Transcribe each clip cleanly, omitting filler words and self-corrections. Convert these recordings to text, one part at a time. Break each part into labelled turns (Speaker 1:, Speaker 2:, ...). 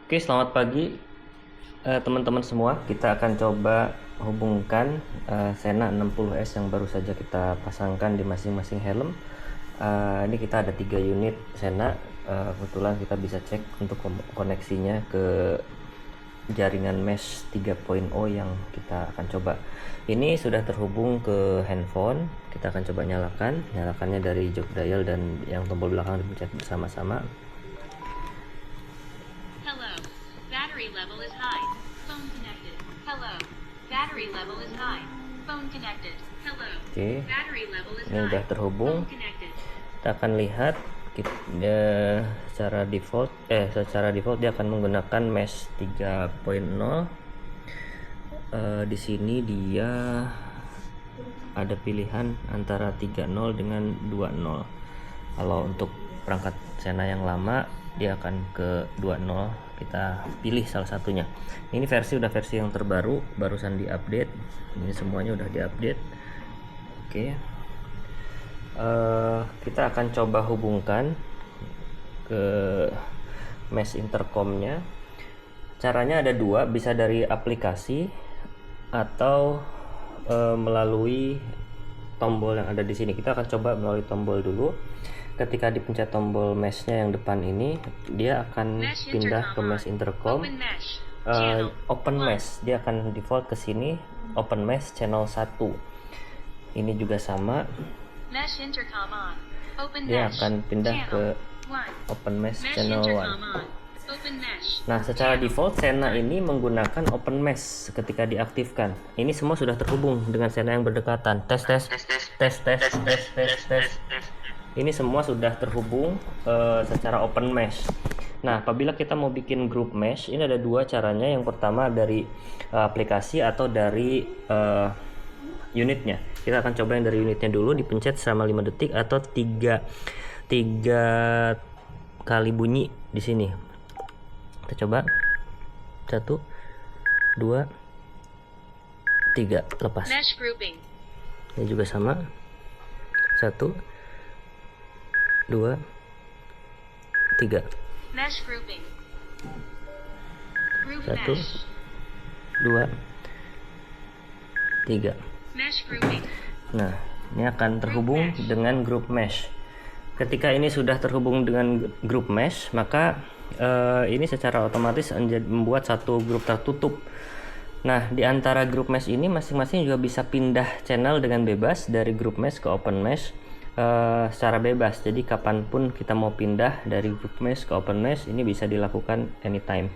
Speaker 1: Oke, selamat pagi teman-teman semua. Kita akan coba hubungkan Sena 60S yang baru saja kita pasangkan di masing-masing helm. Ini kita ada 3 unit Sena. Kebetulan kita bisa cek untuk koneksinya ke jaringan mesh 3.0 yang kita akan coba. Ini sudah terhubung ke handphone. Kita akan coba nyalakannya dari jog dial dan yang tombol belakang dipencet bersama-sama.
Speaker 2: Battery level is high. Phone connected. Hello. Battery level is high. Phone connected. Hello.
Speaker 1: Oke.
Speaker 2: Battery level is
Speaker 1: Ini
Speaker 2: high.
Speaker 1: udah terhubung.
Speaker 2: Phone connected.
Speaker 1: Kita akan lihat secara default dia akan menggunakan mesh 3.0. Di sini dia ada pilihan antara 3.0 dengan 2.0. Kalau untuk perangkat Sena yang lama dia akan ke 2.0. Kita pilih salah satunya. Ini versi yang terbaru, barusan diupdate. Ini semuanya udah diupdate. Oke. Kita akan coba hubungkan ke mesh intercomnya. Caranya ada dua, bisa dari aplikasi atau melalui tombol yang ada di sini. Kita akan coba melalui tombol dulu. Ketika dipencet tombol meshnya yang depan ini, dia akan pindah ke mesh intercom. Open mesh, dia akan default ke sini. Open mesh channel 1. Ini juga sama. Dia akan pindah ke open mesh channel 1. Nah, secara default Sena ini menggunakan open mesh ketika diaktifkan. Ini semua sudah terhubung dengan Sena yang berdekatan. Tes. Ini semua sudah terhubung secara open mesh. Nah, apabila kita mau bikin group mesh, ini ada dua caranya. Yang pertama dari aplikasi atau dari unitnya. Kita akan coba yang dari unitnya dulu, dipencet selama 5 detik atau 3 kali bunyi di sini. Kita coba. 1 2 3, lepas. Ini juga sama. 1 2 3. 1 2 3. Nah, ini akan terhubung dengan group mesh. Ketika ini sudah terhubung dengan group mesh, maka ini secara otomatis membuat satu grup tertutup. Nah, di antara group mesh ini masing-masing juga bisa pindah channel dengan bebas dari group mesh ke open mesh secara bebas. Jadi kapanpun kita mau pindah dari group mesh ke open mesh, ini bisa dilakukan anytime.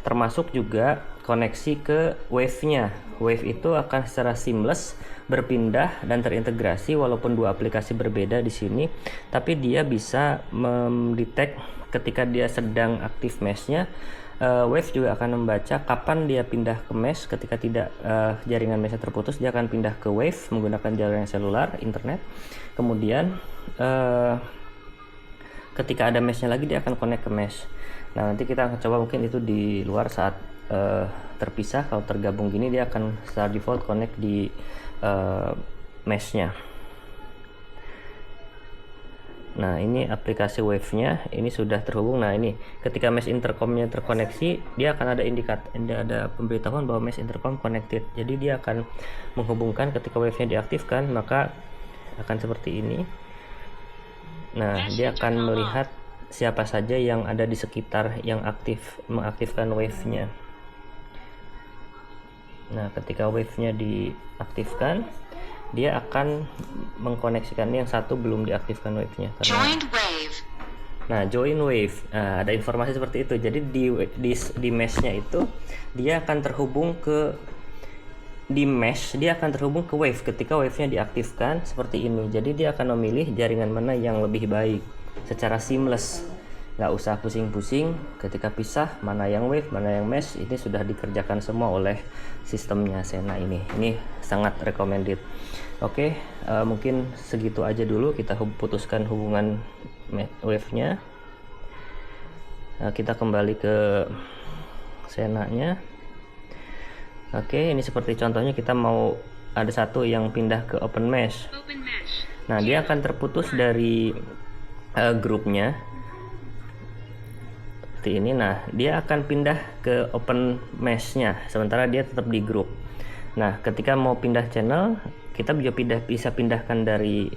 Speaker 1: Termasuk juga koneksi ke wave-nya. Wave itu akan secara seamless berpindah dan terintegrasi walaupun dua aplikasi berbeda di sini, tapi dia bisa mendetek ketika dia sedang aktif mesh-nya. Wave juga akan membaca kapan dia pindah ke mesh. Ketika tidak jaringan mesh terputus, dia akan pindah ke wave menggunakan jaringan seluler, internet. Kemudian ketika ada meshnya lagi, dia akan connect ke mesh. Nah, nanti kita akan coba mungkin itu di luar saat terpisah. Kalau tergabung gini, dia akan secara default connect di meshnya. Nah, ini aplikasi wave-nya, ini sudah terhubung. Nah, ini ketika mesh intercom-nya terkoneksi, dia akan ada pemberitahuan bahwa mesh intercom connected. Jadi dia akan menghubungkan ketika wave-nya diaktifkan, maka akan seperti ini. Nah, dia akan melihat siapa saja yang ada di sekitar yang mengaktifkan wave-nya. Nah, ketika wave-nya diaktifkan, dia akan mengkoneksikan. Yang satu belum diaktifkan wave-nya. Join wave. Ada informasi seperti itu. Jadi di mesh-nya itu dia akan terhubung ke dia akan terhubung ke wave ketika wave-nya diaktifkan seperti ini. Jadi dia akan memilih jaringan mana yang lebih baik secara seamless. Nggak usah pusing-pusing ketika pisah mana yang wave, mana yang mesh. Ini sudah dikerjakan semua oleh sistemnya Sena ini. Ini sangat recommended. Oke, mungkin segitu aja dulu. Kita putuskan hubungan wave-nya. Kita kembali ke Sena-nya. Oke, ini seperti contohnya kita mau ada satu yang pindah ke open mesh. Nah, dia akan terputus dari grupnya seperti ini. Nah, dia akan pindah ke open mesh-nya, sementara dia tetap di grup. Nah, ketika mau pindah channel, kita bisa pindahkan dari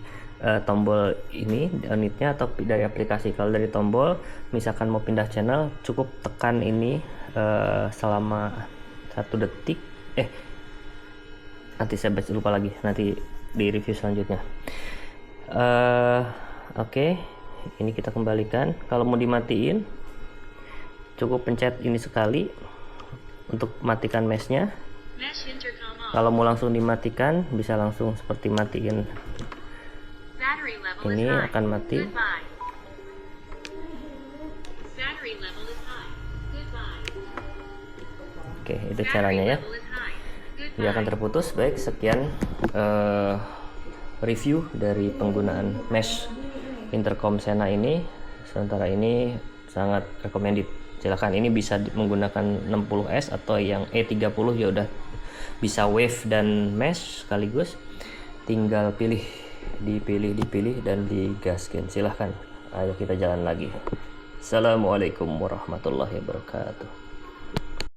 Speaker 1: tombol ini unitnya atau dari aplikasi. Kalau dari tombol, misalkan mau pindah channel, cukup tekan ini selama 1 detik. Nanti saya lupa lagi, nanti di review selanjutnya. Oke, ini kita kembalikan. Kalau mau dimatiin, cukup pencet ini sekali untuk matikan mesh-nya.
Speaker 2: Mesh intercom on.
Speaker 1: Kalau mau langsung dimatikan, bisa langsung seperti matiin.
Speaker 2: Battery level
Speaker 1: Ini
Speaker 2: is high.
Speaker 1: akan mati.
Speaker 2: Goodbye. Battery level is high. Goodbye.
Speaker 1: Oke, itu
Speaker 2: Battery
Speaker 1: caranya ya.
Speaker 2: level is high. Goodbye.
Speaker 1: Dia akan terputus. Baik, sekian review dari penggunaan mesh intercom Sena ini. Sementara ini sangat recommended. Silakan, ini bisa menggunakan 60S atau yang E30 ya udah bisa wave dan mesh sekaligus. Tinggal dipilih dan digaskin. Silahkan, ayo kita jalan lagi. Assalamualaikum warahmatullahi wabarakatuh.